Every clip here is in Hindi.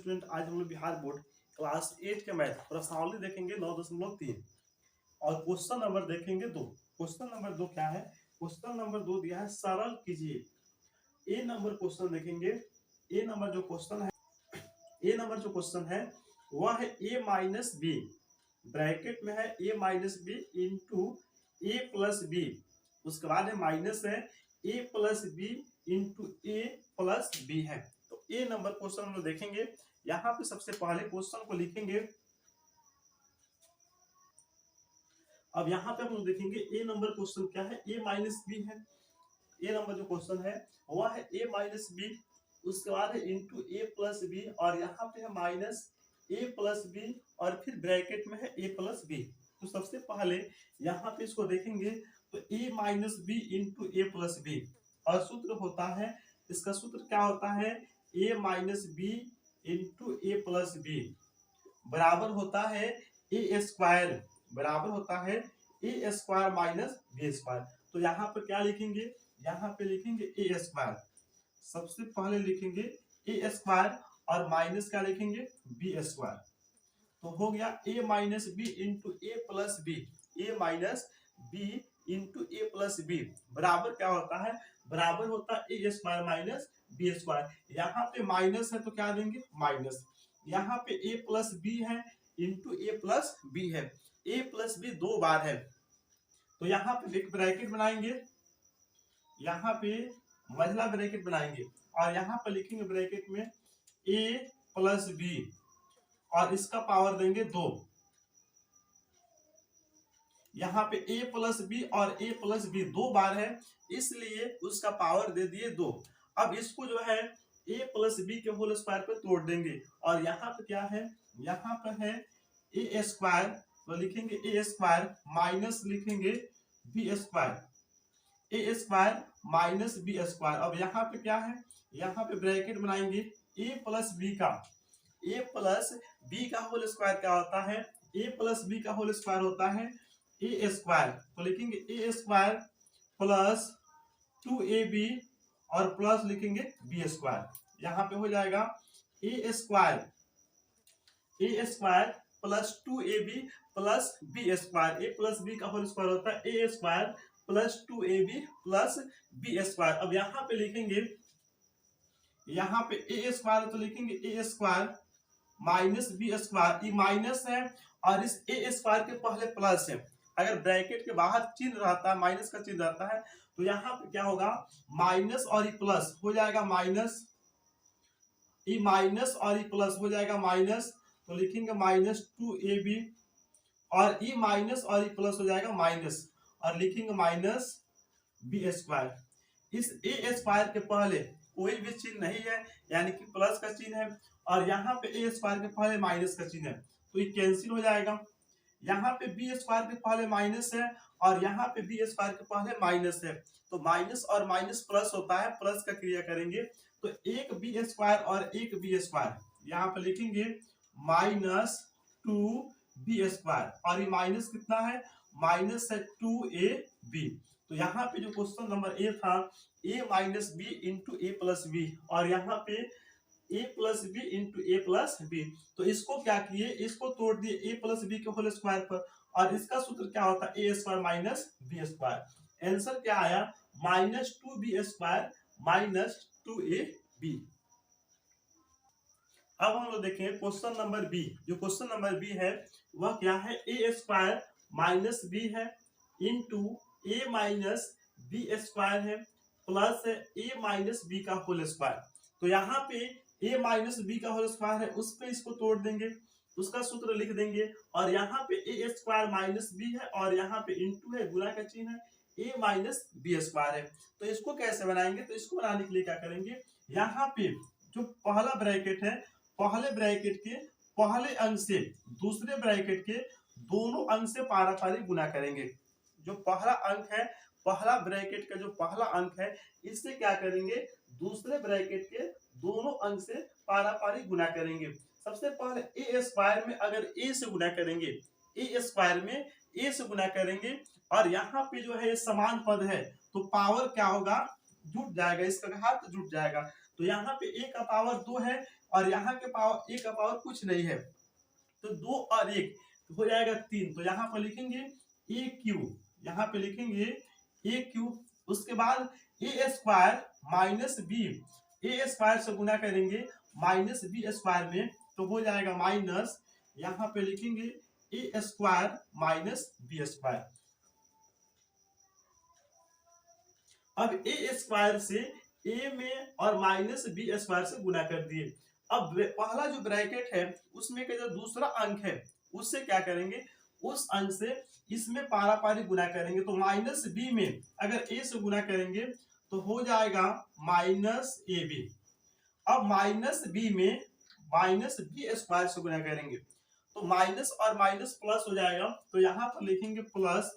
स्टूडेंट, आज हम लोग बिहार बोर्ड क्लास 8 के मैथ प्रश्नावली देखेंगे 9.3 और क्वेश्चन नंबर देखेंगे 2। क्वेश्चन नंबर 2 क्या है? क्वेश्चन नंबर 2 दिया है सरल कीजिए। ए नंबर क्वेश्चन देखेंगे। ए नंबर जो क्वेश्चन है वह है ए माइनस बी, ब्रैकेट में है ए minus b into a plus B, उसके बाद है माइनस है ए plus b into a plus B है। तो ए नंबर क्वेश्चन हम लोग देखेंगे। यहाँ पे सबसे पहले क्वेश्चन को लिखेंगे। अब यहाँ पे हम लोग देखेंगे ए नंबर क्वेश्चन क्या है, ए माइनस बी है। ए नंबर जो क्वेश्चन है वह है ए माइनस बी, उसके बाद है इंटू ए प्लस बी और यहाँ पे है माइनस ए प्लस बी और फिर ब्रैकेट में है ए प्लस बी। तो सबसे पहले यहाँ पे इसको देखेंगे तो a minus b into a plus b और सूत्र होता है, इसका सूत्र क्या होता है, ए minus b into a plus B बराबर होता है ए स्क्वायर, बराबर होता है a square minus b square. तो यहाँ पे क्या लिखेंगे, यहाँ पे लिखेंगे ए स्क्वायर, सबसे पहले लिखेंगे ए स्क्वायर और माइनस क्या लिखेंगे बी स्क्वायर। तो हो गया ए minus b into a plus B, A minus b into a plus B बराबर क्या होता है, बराबर होता है a square minus b square. यहाँ पे माइनस है तो क्या देंगे माइनस, यहाँ पे ए प्लस बी है इंटू ए प्लस बी है, ए प्लस बी दो बार है तो यहाँ पे एक ब्रैकेट बनाएंगे, यहाँ पे महिला ब्रैकेट बनाएंगे और यहाँ पर लिखेंगे ब्रैकेट में ए प्लस बी और इसका पावर देंगे 2। यहाँ पे a प्लस बी और a प्लस बी दो बार है इसलिए उसका पावर दे दिए 2। अब इसको जो है a प्लस बी के होल स्क्वायर पे तोड़ देंगे और यहाँ पे क्या है, यहाँ पे है a स्क्वायर तो लिखेंगे a स्क्वायर माइनस लिखेंगे b square, a square minus b square. अब यहाँ पे क्या है, यहाँ पे ब्रैकेट बनाएंगे a प्लस बी का, a प्लस बी का होल स्क्वायर क्या होता है, a प्लस बी का होल स्क्वायर होता है ए स्क्वायर। तो लिखेंगे ए स्क्वायर प्लस 2ab और प्लस लिखेंगे बी स्क्वायर। यहाँ पे हो जाएगा a square plus 2ab plus b square, a plus B का होल स्क्वायर होता है a square plus 2ab plus b square. अब यहाँ पे लिखेंगे, यहाँ पे ए स्क्वायर तो लिखेंगे a square minus b square, ये माइनस है और इस ए स्क्वायर के पहले प्लस है। अगर ब्रैकेट के बाहर चिन्ह रहता है, माइनस का चिन्ह रहता है तो यहाँ पे क्या होगा माइनस और ये प्लस हो जाएगा माइनस, ये माइनस और ये प्लस हो जाएगा माइनस, तो लिखेंगे माइनस 2ab और ये माइनस और ये प्लस हो जाएगा माइनस और लिखेंगे माइनस बी स्क्वायर। इस ए स्क्वायर के पहले कोई भी चिन्ह नहीं है यानी कि प्लस का चिन्ह है और यहाँ पे ए स्क्वायर के पहले माइनस का चिन्ह है तो ये कैंसिल हो जाएगा। यहाँ पे बी स्क्वायर के पहले माइनस है और यहाँ पे बी स्क्वायर के पहले माइनस है तो माइनस और माइनस प्लस होता है, प्लस का क्रिया करेंगे तो एक बी स्क्वायर और एक बी स्क्वायर, यहाँ पे लिखेंगे माइनस 2b स्क्वायर और ये माइनस कितना है, माइनस है 2ab। तो यहाँ पे जो क्वेश्चन नंबर ए था a minus b into a plus b और यहाँ पे a plus b into a plus b, तो इसको क्या किए, इसको तोड़ दिए ए प्लस बी के होल स्क्वायर पर और इसका सूत्र क्या होता है a square minus b square. Answer क्या आया minus 2b square minus 2ab। अब हम लोग देखेंगे क्वेश्चन नंबर बी। जो क्वेश्चन नंबर बी है वह क्या है, ए स्क्वायर माइनस बी है इंटू ए माइनस बी स्क्वायर है प्लस ए माइनस बी का होल स्क्वायर। तो यहाँ पे ए माइनस बी का होल स्क्वायर है उस पे इसको तोड़ देंगे, उसका सूत्र लिख देंगे और यहाँ पे ए स्क्वायर माइनस बी है और यहाँ पे इंटू है, गुणा का चिन्ह है, ए माइनस बी स्क्वायर है। तो इसको कैसे बनाएंगे, तो इसको बनाने के लिए क्या करेंगे, यहाँ पे जो पहला ब्रैकेट है, पहले ब्रैकेट के पहले अंक से दूसरे ब्रैकेट के दोनों अंक से पारापारी गुना करेंगे। जो पहला अंक है, पहला ब्रैकेट का जो पहला अंक है इससे क्या करेंगे, दूसरे ब्रैकेट के दोनों अंक से पारापारी गुना करेंगे। सबसे पहले ए स्क्वायर में अगर ए से गुना करेंगे, ए स्क्वायर में ए से गुना करेंगे और यहाँ पे जो है समान पद है तो पावर क्या होगा, जुट जाएगा, इसका घात जुट जाएगा। तो यहाँ पे a का पावर 2 है और यहाँ के पावर a का पावर कुछ नहीं है, तो 2 और 1 तो हो जाएगा 3। तो यहाँ पर लिखेंगे ए क्यूब, यहाँ पे लिखेंगे ए क्यूब। उसके बाद ए स्क्वायर माइनस बी, ए स्क्वायर से गुना करेंगे माइनस बी स्क्वायर में, तो हो जाएगा माइनस, यहाँ पे लिखेंगे a square minus b square. अब ए स्क्वायर से ए में और माइनस बी स्क्वायर से गुना कर दिए। अब पहला जो ब्रैकेट है उसमें का जो दूसरा अंक है उससे क्या करेंगे, उस अंक से इसमें पारापारी गुना करेंगे। तो माइनस बी में अगर ए से गुना करेंगे तो हो जाएगा माइनस ए बी। अब माइनस बी में माइनस बी स्क्वायर से गुना करेंगे तो माइनस और माइनस प्लस हो जाएगा, तो यहाँ पर लिखेंगे प्लस।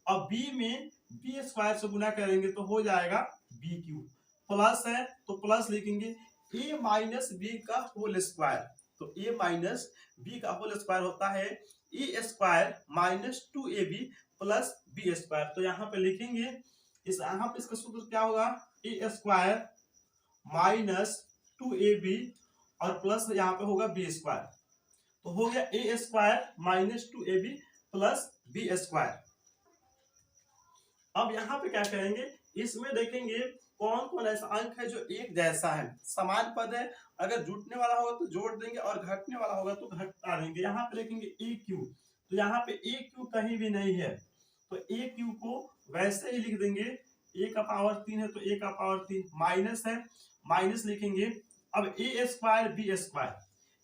अब बी में बी स्क्वायर से गुना करेंगे तो हो जाएगा बी क्यूब। प्लस है तो प्लस लिखेंगे ए माइनस बी का होल स्क्वायर, तो ए माइनस बी का होल स्क्वायर होता है a square minus 2ab plus b square. तो यहाँ पे लिखेंगे यहाँ पे इसका सूत्र क्या होगा, ए स्क्वायर माइनस 2ab और प्लस यहाँ पे होगा बी स्क्वायर, तो हो गया a square minus 2ab plus b square. अब यहाँ पे क्या करेंगे, इसमें देखेंगे कौन कौन ऐसा अंक है जो एक जैसा है, समान पद है, अगर जुटने वाला होगा तो जोड़ देंगे और घटने वाला होगा तो घटा देंगे। यहाँ पे देखेंगे ए क्यू, तो यहाँ पे ए क्यू कहीं भी नहीं है, तो ए क्यू को वैसे ही लिख देंगे, ए का पावर 3 है तो ए का पावर 3, माइनस है माइनस लिखेंगे। अब ए स्क्वायर बी स्क्वायर,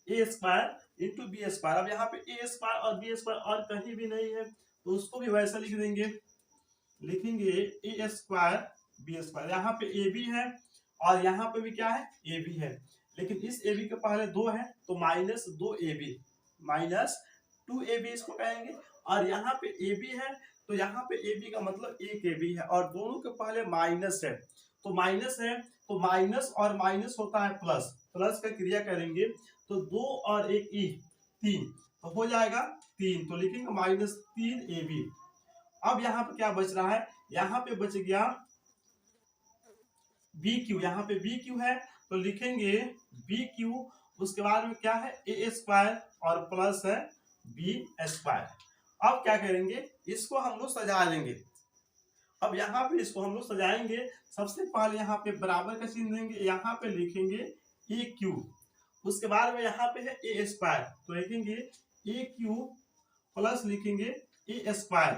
ए स्क्वायर इंटू बी स्क्वायर। अब यहाँ पे ए स्क्वायर और बी स्क्वायर और कहीं भी नहीं है तो उसको भी वैसा लिख देंगे, लिखेंगे ए स्क्वायर बी स्क्वायर। यहाँ पे ए बी है और यहाँ पे भी क्या है ए बी है, लेकिन इस ए बी के पहले 2 है तो माइनस 2ab माइनस 2ab इसको कहेंगे। और यहाँ पे ए बी है तो यहाँ पे ए बी का मतलब एक ए बी है और दोनों के पहले माइनस है, तो माइनस है तो माइनस और माइनस होता है प्लस, प्लस का क्रिया करेंगे तो 2 और 1 ई 3, तो हो जाएगा 3, तो लिखेंगे माइनस 3ab। अब यहाँ पे क्या बच रहा है, यहाँ पे बच गया बी क्यू, यहाँ पे बी क्यू है तो लिखेंगे बी क्यू। उसके बाद में क्या है ए स्क्वायर और प्लस है बी स्क्वायर। अब क्या करेंगे, इसको हम लोग सजा लेंगे। अब यहाँ पे इसको हम लोग सजाएंगे, सबसे पहले यहाँ पे बराबर का चिन्ह देंगे, यहाँ पे लिखेंगे ए क्यू। उसके बाद में यहाँ पे है ए स्क्वायर तो लिखेंगे ए क्यू प्लस लिखेंगे ए स्क्वायर।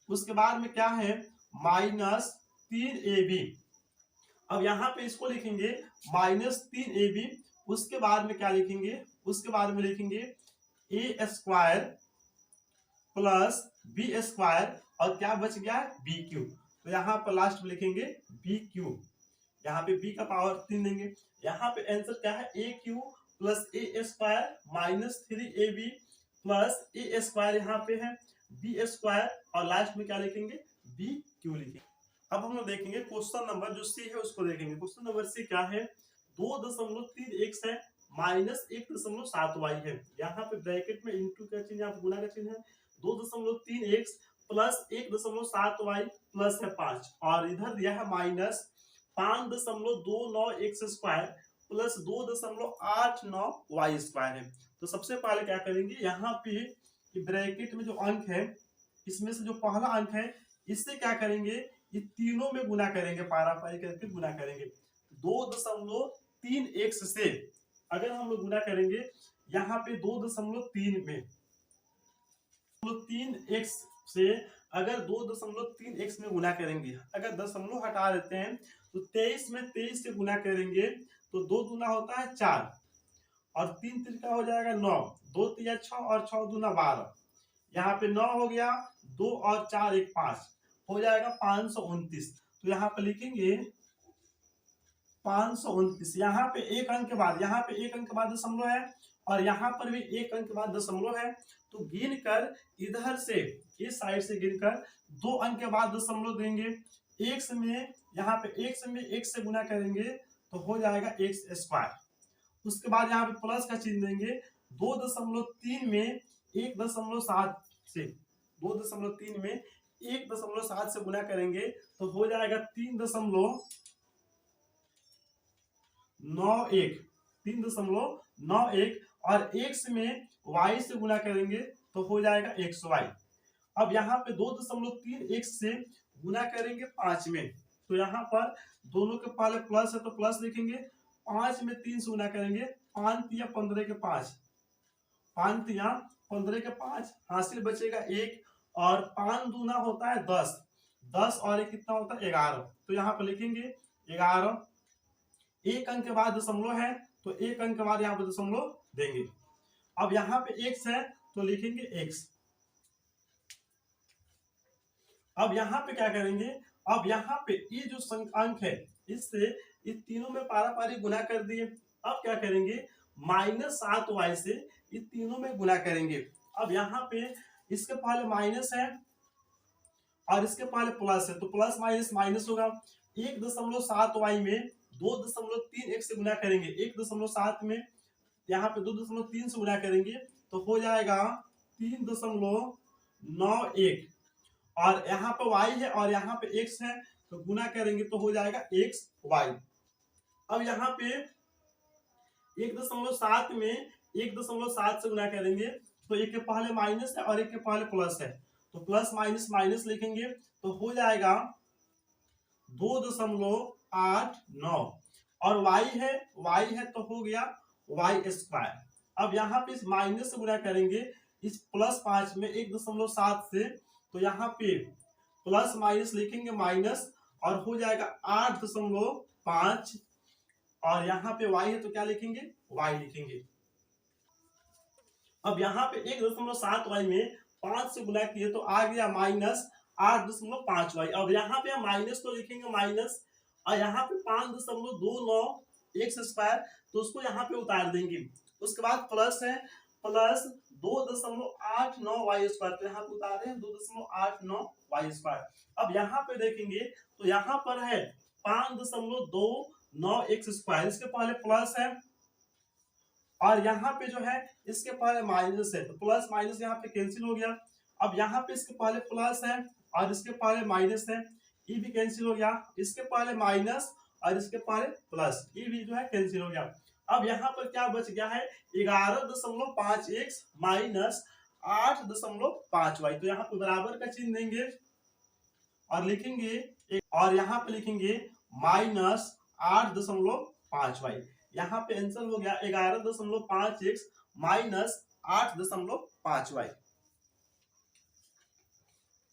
उसके बाद में क्या है माइनस 3ab। अब यहाँ पे इसको लिखेंगे माइनस 3ab। उसके बाद में क्या लिखेंगे, उसके बाद में लिखेंगे a square plus b square और क्या बच गया है बी क्यूब, तो यहाँ पर लास्ट में लिखेंगे बी क्यूब। यहाँ पे बी का पावर 3 देंगे। यहाँ पे आंसर क्या है ए क्यूब प्लस ए स्क्वायर माइनस 3ab प्लस ए स्क्वायर, यहाँ पे है बी स्क्वायर और लास्ट में क्या लिखेंगे बी क्यू लिखेंगे। अब हम लोग देखेंगे क्वेश्चन नंबर जो सी है उसको देखेंगे। क्वेश्चन नंबर सी क्या है, 2.3x है माइनस 1.7y है। यहाँ पे ब्रैकेट में इंटू का चिन्ह, यहाँ पे गुना का चिन्ह है। 2.3x प्लस 1.7y प्लस है 5 और इधर दिया है minus 5.29x square plus 2.89y square है। तो सबसे पहले क्या करेंगे, यहाँ पे ब्रैकेट में जो अंक है इसमें से जो पहला अंक है इससे क्या करेंगे, ये तीनों में गुना करेंगे, पारापारी करके गुना करेंगे। 2.3x से अगर हम लोग गुना करेंगे यहाँ पे 2.3 में 3x से अगर 2.3x में गुना करेंगे, अगर दशमलव हटा देते हैं तो 23 में 23 से गुना करेंगे तो 2 दूना होता है 4 और 3 तिरका हो जाएगा 9, 2 तिया 6 और 6 दूना 12, यहाँ पे 9 हो गया, 2 और 4 1 5 हो जाएगा 529। तो यहाँ पे लिखेंगे 529। यहाँ पे एक अंक के बाद, यहाँ पे एक अंक के बाद दशमलव है और यहाँ पर भी एक अंक के बाद दशमलव है, तो गिन कर इधर से इस साइड से गिनकर 2 अंक के बाद दशमलव देंगे। x में यहाँ पे x में x से गुना करेंगे तो हो जाएगा x स्क्वायर। उसके बाद यहाँ पे प्लस का चिन्ह देंगे, 2.3 में 1.7 से 2.3 में 1.7 से गुना करेंगे तो हो जाएगा 3.7 3.91, 3.91 और x में y से गुना करेंगे तो हो जाएगा xy। अब यहाँ पे 2.3 x से गुना करेंगे 5 में, तो यहाँ पर दोनों के पहले प्लस है तो प्लस लिखेंगे, 5 में 3 से गुना करेंगे, 5 तिया 15 के 5, 5 तिया 15 के 5, हासिल बचेगा 1 और 5 दूना होता है 10, 10 और 1 कितना होता है 11, तो यहाँ पर लिखेंगे 11। एक अंक के बाद दशमलव है तो एक अंक के बाद यहाँ पे दशमलव देंगे। अब यहाँ पे x है तो लिखेंगे x। अब यहाँ पे क्या करेंगे, अब यहाँ पे ये जो अंक है इससे इस तीनों में पारापारी गुना कर दिए। अब क्या करेंगे, -7y से इस तीनों में गुना करेंगे। अब यहाँ पे इसके पहले माइनस है और इसके पहले प्लस है तो प्लस माइनस माइनस होगा। 1.7y में 2.3 x से गुना करेंगे, 1.7 में यहाँ पे 2.3 से गुना करेंगे तो हो जाएगा 3.91 और यहाँ पे y है और यहाँ पे x है तो गुना करेंगे तो हो जाएगा xy। अब यहाँ पे 1.7 में 1.7 से गुना करेंगे तो एक के पहले माइनस है और एक के पहले प्लस है तो प्लस माइनस माइनस लिखेंगे तो हो जाएगा 2.89 और y है तो हो गया y²। अब यहाँ पे इस माइनस से गुना करेंगे इस +5 में 1.7 से तो यहाँ पे प्लस माइनस लिखेंगे माइनस और हो जाएगा 8.5 और यहाँ पे y है तो क्या लिखेंगे y लिखेंगे। अब यहाँ पे 1.7y में 5 से गुना किए तो आ गया -8.5y। अब यहाँ पे हम माइनस तो लिखेंगे माइनस और यहाँ पे 5.29 x² तो उसको यहाँ पे उतार देंगे। उसके बाद प्लस है, प्लस 2.89y² तो यहाँ पे उतारे 2.89y²। अब यहाँ पे देखेंगे तो यहाँ पर है 5.29 x², इसके पहले प्लस है और यहाँ पे जो है इसके पहले माइनस है तो प्लस माइनस यहाँ पे कैंसिल हो गया। अब यहाँ पे इसके पहले प्लस है और इसके पहले माइनस है, ये भी कैंसिल हो गया। इसके पहले माइनस और इसके पहले प्लस, ये भी जो है कैंसिल हो गया। अब यहाँ पर क्या बच गया है 11.5x माइनस 8.5y, तो यहाँ पे बराबर का चिन्ह देंगे और लिखेंगे और यहाँ पे लिखेंगे -8.5y। यहाँ पे आंसर हो गया 11.5x माइनस 8.5y।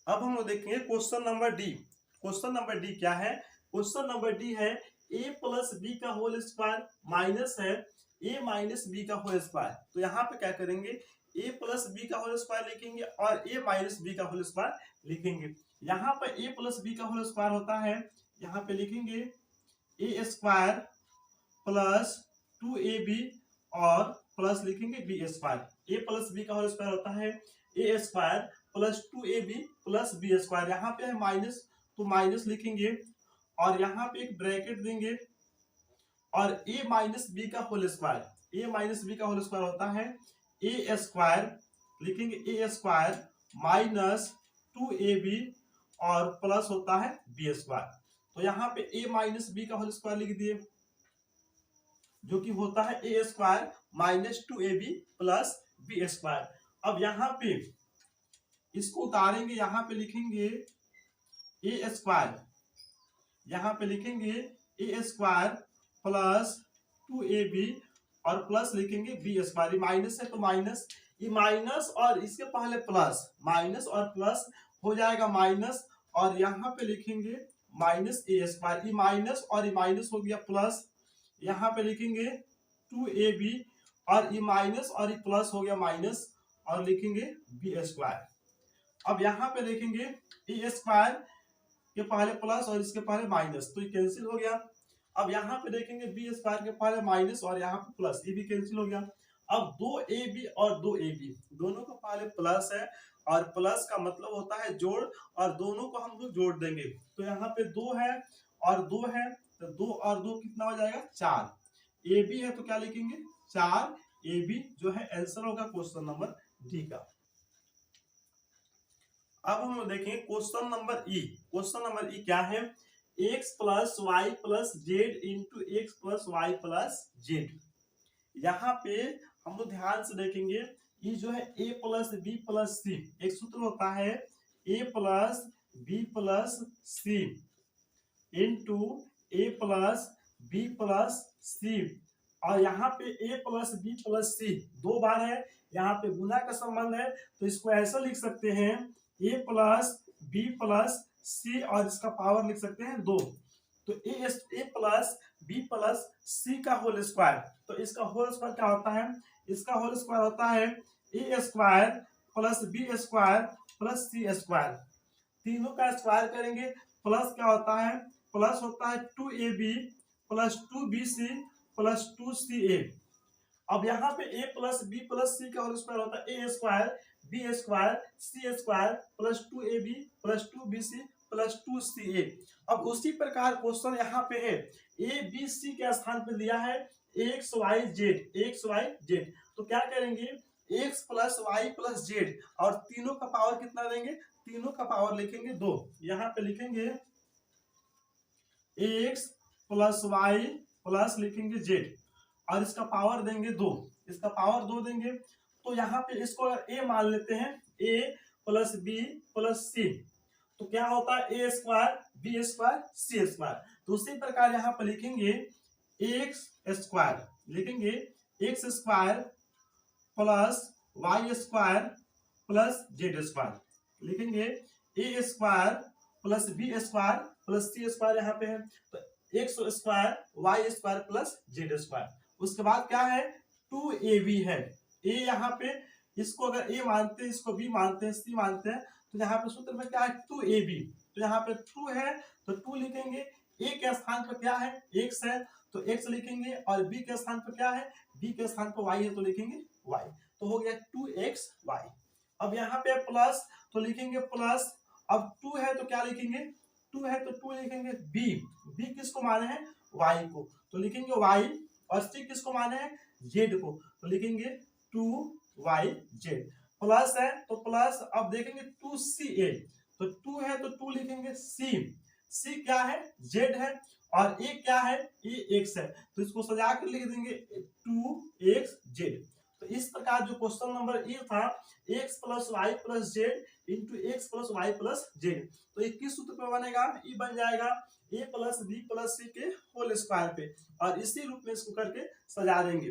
अब हम लोग देखेंगे question number D. Question number D क्या है, क्वेश्चन नंबर डी है a प्लस बी का होल स्क्वायर माइनस है a माइनस बी का होल स्क्वायर। तो यहाँ पे क्या करेंगे a प्लस बी का होल स्क्वायर लिखेंगे और a माइनस बी का होल स्क्वायर लिखेंगे। यहाँ पे a प्लस बी का होल स्क्वायर होता है, यहाँ पे लिखेंगे a स्क्वायर प्लस 2ab और प्लस लिखेंगे b square. a plus B का होल स्क्वायर होता है a square plus 2ab plus b square. यहाँ पे है माइनस तो माइनस लिखेंगे और यहाँ पे एक ब्रैकेट देंगे और a माइनस बी का whole square, a minus B का होल स्क्वायर होता है a स्क्वायर, लिखेंगे a स्क्वायर माइनस 2ab और प्लस होता है b स्क्वायर। तो यहाँ पे a माइनस बी का होल स्क्वायर लिख दिए जो कि होता है a square minus 2ab plus b square. अब यहाँ पे इसको उतारेंगे, यहाँ पे लिखेंगे a स्क्वायर, यहाँ पे लिखेंगे a स्क्वायर प्लस 2ab और प्लस लिखेंगे b स्क्वायर। ये माइनस है तो माइनस, ये माइनस और इसके पहले प्लस, माइनस और प्लस हो जाएगा माइनस और यहाँ पे लिखेंगे माइनस a स्क्वायर। ये माइनस और ये माइनस हो गया प्लस, यहाँ पे लिखेंगे 2ab और ये माइनस और ये प्लस हो गया माइनस और लिखेंगे b स्क्वायर। अब यहाँ पे देखेंगे a स्क्वायर के पहले प्लस और इसके पहले माइनस तो ये कैंसिल हो गया। अब यहाँ पे देखेंगे b स्क्वायर के पहले माइनस और यहाँ पे प्लस, ये भी कैंसिल हो गया। अब 2ab और 2ab दोनों के पहले प्लस है और प्लस का मतलब होता है जोड़ और दोनों को हम लोग जोड़ देंगे तो यहाँ पे 2 है और 2 है तो 2 और 2 कितना हो जाएगा 4। ab है तो क्या लिखेंगे 4ab जो है आंसर होगा क्वेश्चन नंबर डी का। अब हम देखेंगे question number E. Question number E क्या है, X plus Y plus Z into X plus Y plus Z. यहाँ पे हम लोग ध्यान से देखेंगे, ये जो है a plus b plus c, एक सूत्र होता है a plus b plus c into a plus b plus c, और यहाँ पे a plus b plus c दो बार है, यहाँ पे गुना का संबंध है, तो इसको ऐसा लिख सकते हैं a plus b plus c और इसका पावर लिख सकते हैं 2। तो ए प्लस बी प्लस सी का होल स्क्वायर, तो इसका होल स्क्वायर क्या होता है, इसका होल स्क्वायर होता है a square plus b square plus c square. तीनों का स्क्वायर करेंगे, प्लस क्या होता है, प्लस होता है 2ab plus 2bc plus 2ca। अब यहाँ पे a plus b plus c का होल स्क्वायर होता है a square b square c square plus 2ab plus 2bc plus 2ca। अब उसी प्रकार क्वेश्चन यहाँ पे है, ए बी सी के स्थान पे दिया है एक्स वाई जेड, तो क्या करेंगे X plus Y plus Z, और तीनों का पावर कितना देंगे, तीनों का पावर लिखेंगे 2। यहाँ पे लिखेंगे एक्स प्लस वाई प्लस लिखेंगे जेड, और इसका पावर देंगे 2, इसका पावर 2 देंगे। तो यहाँ पे इसको अगर ए मान लेते हैं, a plus b plus c, तो क्या होता है a square b square c square. तो उसी प्रकार यहाँ पर लिखेंगे एक्स स्क्वायर, लिखेंगे x square plus y square plus z square, लिखेंगे a square plus b square plus c square यहाँ पे है, तो x square y square plus z square. उसके बाद क्या है 2ab है, ए यहाँ पे इसको अगर ए मानते हैं, इसको बी मानते हैं, सी मानते हैं, तो यहाँ पे सूत्र में क्या है 2ab, तो यहाँ पे 2 है तो 2 लिखेंगे, ए के स्थान पर क्या है x है तो x लिखेंगे, और b के स्थान पर क्या है, b के स्थान पर y है तो लिखेंगे y, तो हो गया 2xy। अब यहाँ पे प्लस तो लिखेंगे प्लस, अब 2 है तो क्या लिखेंगे, 2 है तो 2 लिखेंगे, b किसको माने हैं y को, तो लिखेंगे y, और c किसको माने हैं z को, तो लिखेंगे 2yz। प्लस है तो प्लस, अब देखेंगे 2ca, तो 2 है तो 2 लिखेंगे, c क्या है z है, और a क्या है ये x है, तो इसको सजा कर लिख देंगे 2xz। तो इस प्रकार जो क्वेश्चन नंबर ए था x plus Y plus Z into X plus Y plus Z, तो ये किस सूत्र पे बनेगा, ये बन जाएगा a प्लस बी प्लस सी के होल स्क्वायर पे, और इसी रूप में इसको करके सजा देंगे।